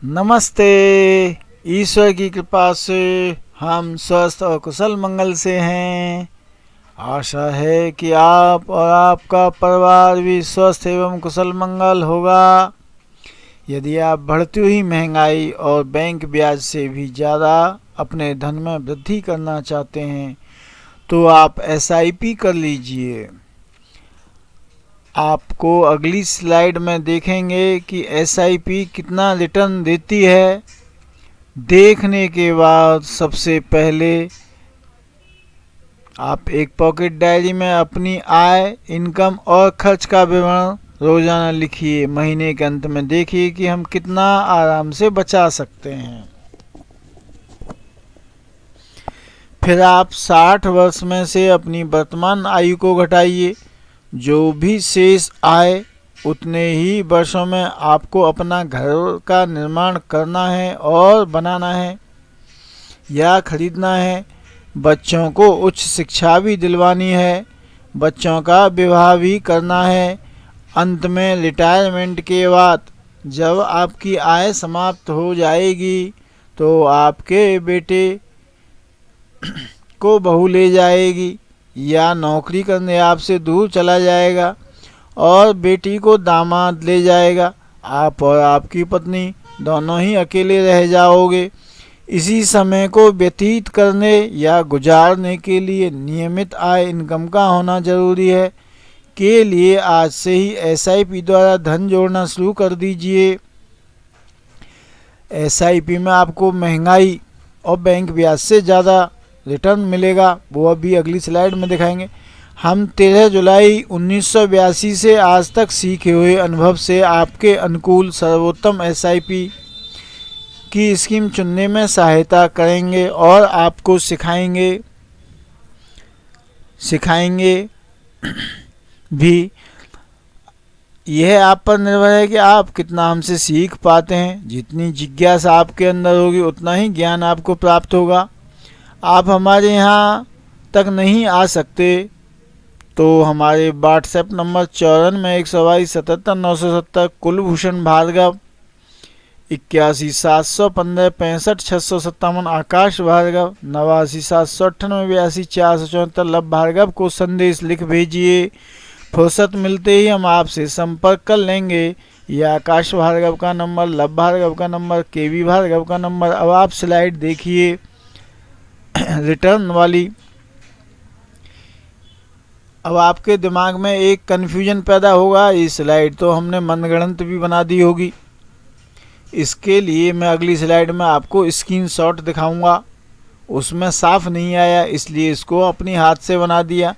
नमस्ते। ईश्वर की कृपा से हम स्वस्थ और कुशल मंगल से हैं। आशा है कि आप और आपका परिवार भी स्वस्थ एवं कुशल मंगल होगा। यदि आप बढ़ती हुई महंगाई और बैंक ब्याज से भी ज़्यादा अपने धन में वृद्धि करना चाहते हैं तो आप एसआईपी कर लीजिए। आपको अगली स्लाइड में देखेंगे कि एसआईपी कितना रिटर्न देती है। देखने के बाद सबसे पहले आप एक पॉकेट डायरी में अपनी आय, इनकम और खर्च का विवरण रोजाना लिखिए। महीने के अंत में देखिए कि हम कितना आराम से बचा सकते हैं। फिर आप 60 वर्ष में से अपनी वर्तमान आयु को घटाइए। जो भी शेष आए उतने ही वर्षों में आपको अपना घर का निर्माण करना है और बनाना है या खरीदना है। बच्चों को उच्च शिक्षा भी दिलवानी है, बच्चों का विवाह भी करना है। अंत में रिटायरमेंट के बाद जब आपकी आय समाप्त हो जाएगी तो आपके बेटे को बहू ले जाएगी या नौकरी करने आपसे दूर चला जाएगा और बेटी को दामाद ले जाएगा। आप और आपकी पत्नी दोनों ही अकेले रह जाओगे। इसी समय को व्यतीत करने या गुजारने के लिए नियमित आय, इनकम का होना जरूरी है। के लिए आज से ही एसआईपी द्वारा धन जोड़ना शुरू कर दीजिए। एसआईपी में आपको महंगाई और बैंक ब्याज से ज़्यादा रिटर्न मिलेगा, वो अभी अगली स्लाइड में दिखाएंगे। हम 13 जुलाई 1982 से आज तक सीखे हुए अनुभव से आपके अनुकूल सर्वोत्तम एसआईपी की स्कीम चुनने में सहायता करेंगे और आपको सिखाएंगे भी। यह आप पर निर्भर है कि आप कितना हमसे सीख पाते हैं। जितनी जिज्ञासा आपके अंदर होगी उतना ही ज्ञान आपको प्राप्त होगा। आप हमारे यहाँ तक नहीं आ सकते तो हमारे व्हाट्सएप नंबर 94 कुलभूषण भार्गव, 81 715 65 657, आकाश भार्गव, 89 798 82 474 लव भार्गव को संदेश लिख भेजिए। फुर्सत मिलते ही हम आपसे संपर्क कर लेंगे। यह आकाश भार्गव का नंबर, लव भार्गव का नंबर, केवी भार्गव का नंबर। अब आप स्लाइड देखिए रिटर्न वाली। अब आपके दिमाग में एक कन्फ्यूजन पैदा होगा, ये स्लाइड तो हमने मनगढ़ंत भी बना दी होगी। इसके लिए मैं अगली स्लाइड में आपको स्क्रीनशॉट दिखाऊंगा। उसमें साफ नहीं आया इसलिए इसको अपनी हाथ से बना दिया।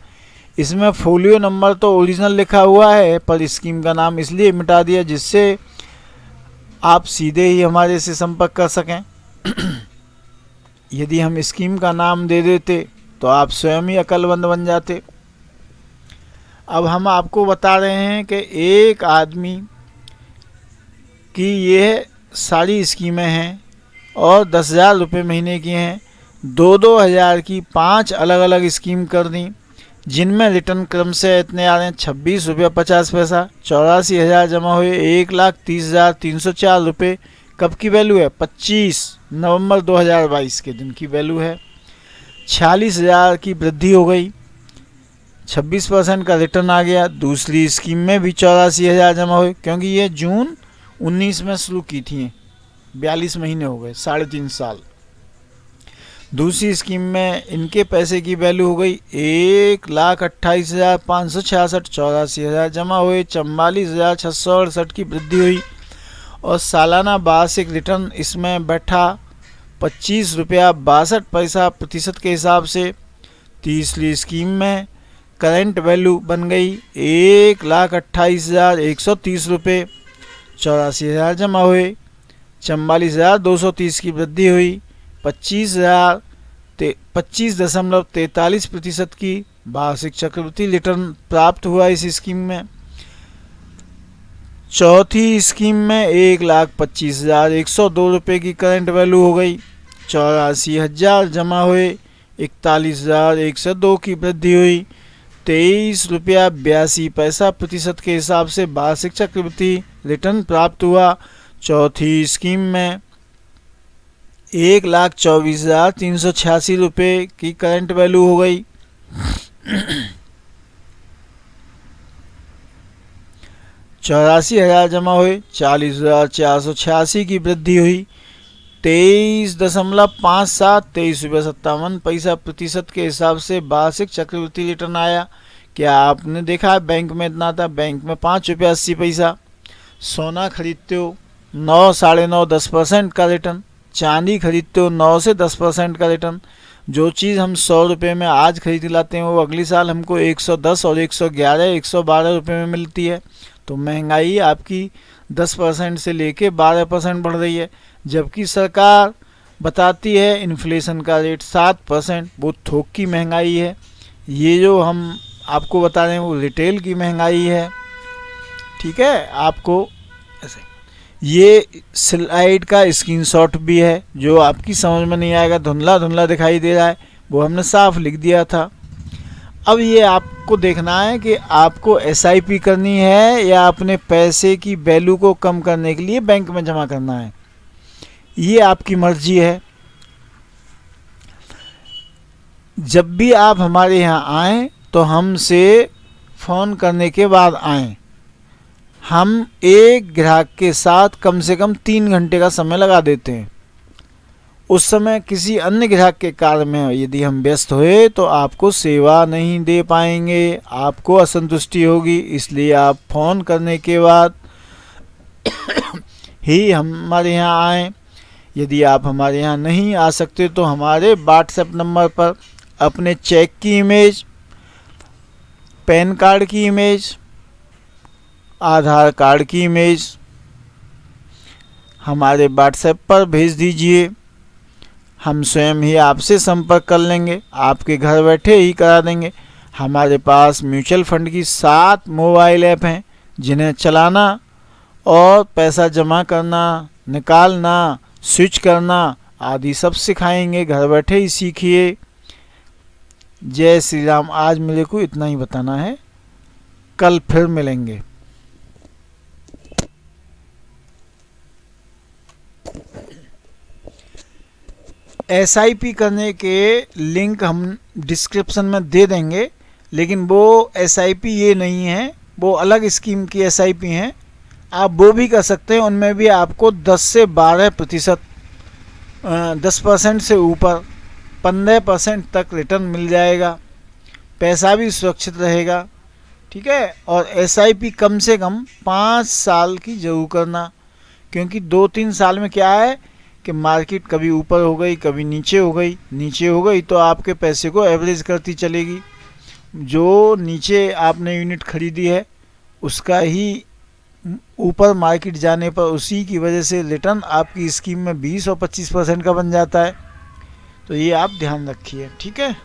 इसमें फोलियो नंबर तो ओरिजिनल लिखा हुआ है पर स्कीम का नाम इसलिए मिटा दिया जिससे आप सीधे ही हमारे से संपर्क कर सकें। यदि हम स्कीम का नाम दे देते तो आप स्वयं ही अकलमंद बन जाते। अब हम आपको बता रहे हैं कि एक आदमी की ये सारी स्कीमें हैं और 10,000 रुपये महीने की हैं। 2-2 हज़ार की 5 अलग अलग स्कीम कर दी जिनमें रिटर्न क्रम से इतने आ रहे हैं 26 रुपये 50 पैसा। 84,000 जमा हुए, 1,30,304 रुपये। कब की वैल्यू है? 25 नवंबर 2022 के दिन की वैल्यू है। 46,000 की वृद्धि हो गई, 26% का रिटर्न आ गया। दूसरी स्कीम में भी 84,000 जमा हुए क्योंकि ये जून 19 में शुरू की थी, 42 महीने हो गए, 3.5 साल। दूसरी स्कीम में इनके पैसे की वैल्यू हो गई 1,28,566, 84,000 जमा हुए, 44,668 की वृद्धि हुई और सालाना वार्षिक रिटर्न इसमें बैठा 25 रुपया 62 पैसा प्रतिशत के हिसाब से। तीसरी स्कीम में करंट वैल्यू बन गई 1,28,130 रुपये, 84,000 जमा हुए, 44,230 की वृद्धि हुई, 25.43% की वार्षिक चक्रवृद्धि रिटर्न प्राप्त हुआ इस स्कीम में। चौथी स्कीम में 1,25,102 रुपये की करंट वैल्यू हो गई, 84,000 जमा हुए, 41,102 की वृद्धि हुई, 23 रुपया 82 पैसा प्रतिशत के हिसाब से वार्षिक चक्रवृद्धि रिटर्न प्राप्त हुआ। चौथी स्कीम में 1,24,386 रुपये की करंट वैल्यू हो गई। 84,000 जमा हुए, 40,486 की वृद्धि हुई। 23.57 प्रतिशत के हिसाब से वार्षिक चक्रवृद्धि रिटर्न आया। क्या आपने देखा है बैंक में इतना था? बैंक में 5 रुपये 80 पैसा। सोना खरीदते हो 9, 9.5, 10% का रिटर्न। चांदी खरीदते हो 9 से 10% का रिटर्न। जो चीज़ हम 100 रुपये में आज खरीद लाते हैं वो अगली साल हमको 110 और 111, 112 रुपये में मिलती है। तो महंगाई आपकी 10% से लेके 12% बढ़ रही है, जबकि सरकार बताती है इन्फ्लेशन का रेट 7%। वो थोक की महंगाई है। ये जो हम आपको बता रहे हैं वो रिटेल की महंगाई है। ठीक है, आपको ऐसे ये स्लाइड का स्क्रीनशॉट भी है, जो आपकी समझ में नहीं आएगा, धुंधला धुंधला दिखाई दे रहा है, वो हमने साफ लिख दिया था। अब ये आपको देखना है कि आपको SIP करनी है या अपने पैसे की वैल्यू को कम करने के लिए बैंक में जमा करना है। ये आपकी मर्जी है। जब भी आप हमारे यहाँ आएँ तो हमसे फ़ोन करने के बाद आएँ। हम एक ग्राहक के साथ कम से कम 3 घंटे का समय लगा देते हैं। उस समय किसी अन्य ग्राहक के कार्य में यदि हम व्यस्त हुए तो आपको सेवा नहीं दे पाएंगे, आपको असंतुष्टि होगी। इसलिए आप फ़ोन करने के बाद ही हमारे यहाँ आएँ। यदि आप हमारे यहाँ नहीं आ सकते तो हमारे व्हाट्सएप नंबर पर अपने चेक की इमेज, पैन कार्ड की इमेज, आधार कार्ड की इमेज हमारे व्हाट्सएप पर भेज दीजिए। हम स्वयं ही आपसे संपर्क कर लेंगे, आपके घर बैठे ही करा देंगे। हमारे पास म्यूचुअल फंड की 7 मोबाइल ऐप हैं, जिन्हें चलाना और पैसा जमा करना, निकालना, स्विच करना आदि सब सिखाएंगे। घर बैठे ही सीखिए। जय श्री राम। आज मेरे को इतना ही बताना है, कल फिर मिलेंगे। SIP करने के लिंक हम डिस्क्रिप्शन में दे देंगे, लेकिन वो SIP ये नहीं है, वो अलग स्कीम की SIP हैं। आप वो भी कर सकते हैं। उनमें भी आपको 10 से 12%, 10% से ऊपर 15% तक रिटर्न मिल जाएगा। पैसा भी सुरक्षित रहेगा। ठीक है, और SIP कम से कम 5 साल की जरूर करना, क्योंकि 2-3 साल में क्या है कि मार्केट कभी ऊपर हो गई, कभी नीचे हो गई तो आपके पैसे को एवरेज करती चलेगी। जो नीचे आपने यूनिट खरीदी है उसका ही ऊपर मार्केट जाने पर उसी की वजह से रिटर्न आपकी स्कीम में 20 और 25% का बन जाता है। तो ये आप ध्यान रखिए। ठीक है।